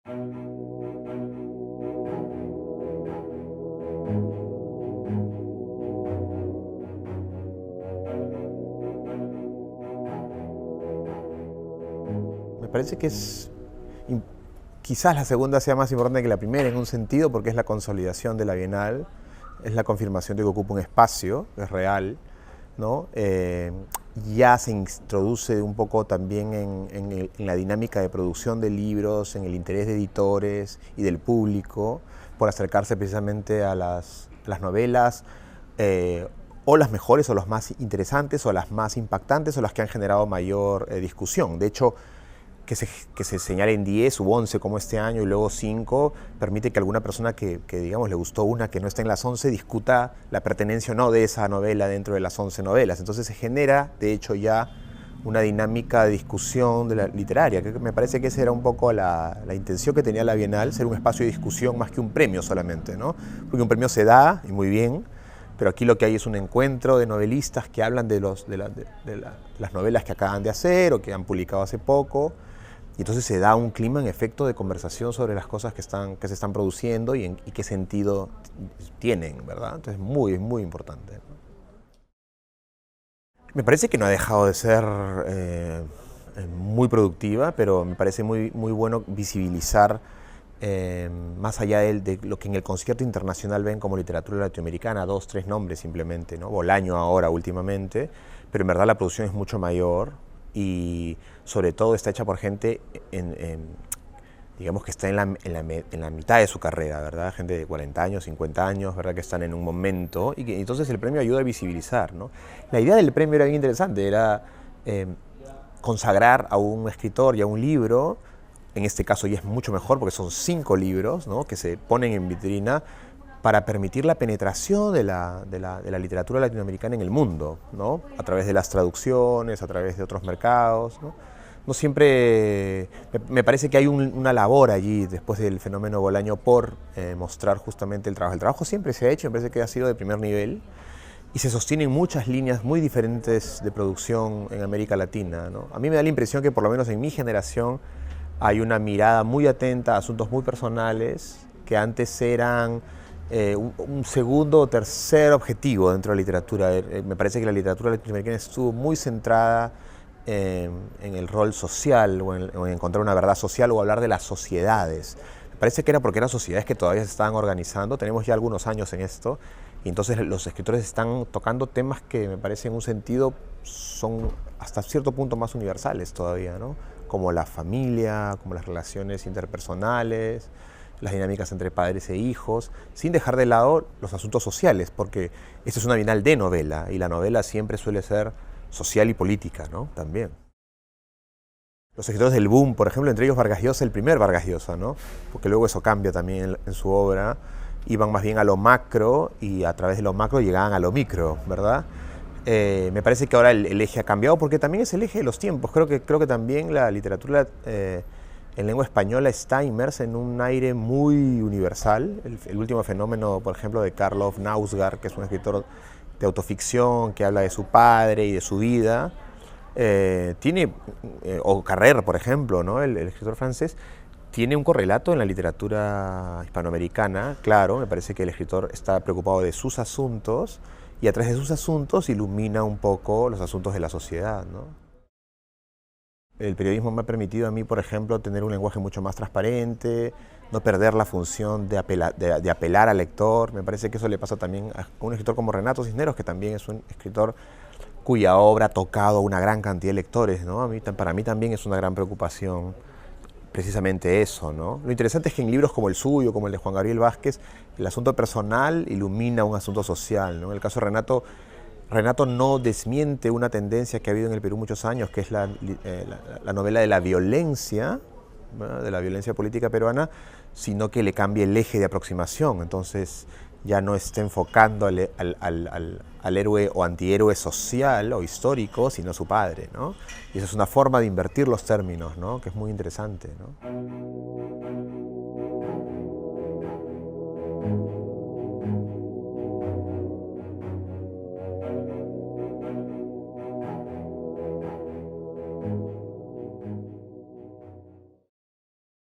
Me parece que quizás la segunda sea más importante que la primera en un sentido, porque es la consolidación de la Bienal, es la confirmación de que ocupa un espacio, es real, ¿no? Ya se introduce un poco también en la dinámica de producción de libros, en el interés de editores y del público por acercarse precisamente a las novelas, o las mejores o las más interesantes o las más impactantes o las que han generado mayor discusión. De hecho, que se señalen 10 u 11 como este año y luego 5, permite que alguna persona que digamos le gustó una que no está en las 11 discuta la pertenencia o no de esa novela dentro de las 11 novelas. Entonces se genera, de hecho, ya una dinámica de discusión de la literaria, que me parece que esa era un poco la intención que tenía la Bienal, ser un espacio de discusión más que un premio solamente, ¿no? Porque un premio se da, y muy bien, pero aquí lo que hay es un encuentro de novelistas que hablan de las novelas que acaban de hacer o que han publicado hace poco. Y entonces se da un clima en efecto de conversación sobre las cosas que se están produciendo y qué sentido tienen, ¿verdad? Entonces muy, muy importante, ¿no? Me parece que no ha dejado de ser muy productiva, pero me parece muy, muy bueno visibilizar más allá de lo que en el concierto internacional ven como literatura latinoamericana, 2, 3 nombres simplemente, ¿no? Bolaño ahora últimamente, pero en verdad la producción es mucho mayor y sobre todo está hecha por gente digamos que está en la mitad de su carrera, ¿verdad? Gente de 40 años, 50 años, ¿verdad? Que están en un momento y que entonces el premio ayuda a visibilizar, ¿no? La idea del premio era bien interesante, era consagrar a un escritor y a un libro. En este caso ya es mucho mejor porque son 5 libros, ¿no? Que se ponen en vitrina para permitir la penetración de la literatura latinoamericana en el mundo, ¿no? A través de las traducciones, a través de otros mercados, ¿no? No siempre, me parece que hay una labor allí después del fenómeno Bolaño por mostrar justamente el trabajo. El trabajo siempre se ha hecho, me parece que ha sido de primer nivel y se sostienen muchas líneas muy diferentes de producción en América Latina, ¿no? A mí me da la impresión que por lo menos en mi generación hay una mirada muy atenta a asuntos muy personales que antes eran un segundo o tercer objetivo dentro de la literatura. Me parece que la literatura latinoamericana estuvo muy centrada en el rol social o en encontrar una verdad social o hablar de las sociedades. Me parece que era porque eran sociedades que todavía se estaban organizando, tenemos ya algunos años en esto, y entonces los escritores están tocando temas que me parece en un sentido son hasta cierto punto más universales todavía, ¿no? Como la familia, como las relaciones interpersonales, las dinámicas entre padres e hijos, sin dejar de lado los asuntos sociales, porque esta es una bienal de novela, y la novela siempre suele ser social y política, ¿no? También. Los escritores del boom, por ejemplo, entre ellos Vargas Llosa, el primer Vargas Llosa, ¿no? Porque luego eso cambia también en su obra, iban más bien a lo macro y a través de lo macro llegaban a lo micro, ¿verdad? Me parece que ahora el eje ha cambiado porque también es el eje de los tiempos. Creo que también la literatura en lengua española está inmersa en un aire muy universal. El último fenómeno, por ejemplo, de Karlov Knausgaard, que es un escritor de autoficción que habla de su padre y de su vida, o Carrère, por ejemplo, ¿no? El escritor francés, tiene un correlato en la literatura hispanoamericana, claro. Me parece que el escritor está preocupado de sus asuntos y a través de sus asuntos ilumina un poco los asuntos de la sociedad, ¿no? El periodismo me ha permitido a mí, por ejemplo, tener un lenguaje mucho más transparente, no perder la función de apelar al lector. Me parece que eso le pasa también a un escritor como Renato Cisneros, que también es un escritor cuya obra ha tocado a una gran cantidad de lectores, ¿no? Para mí también es una gran preocupación precisamente eso, ¿no? Lo interesante es que en libros como el suyo, como el de Juan Gabriel Vázquez, el asunto personal ilumina un asunto social, ¿no? En el caso de Renato no desmiente una tendencia que ha habido en el Perú muchos años, que es la novela de la violencia, ¿verdad? De la violencia política peruana, sino que le cambia el eje de aproximación. Entonces ya no está enfocando al héroe o antihéroe social o histórico, sino a su padre, ¿no? Y esa es una forma de invertir los términos, ¿no? Que es muy interesante, ¿no?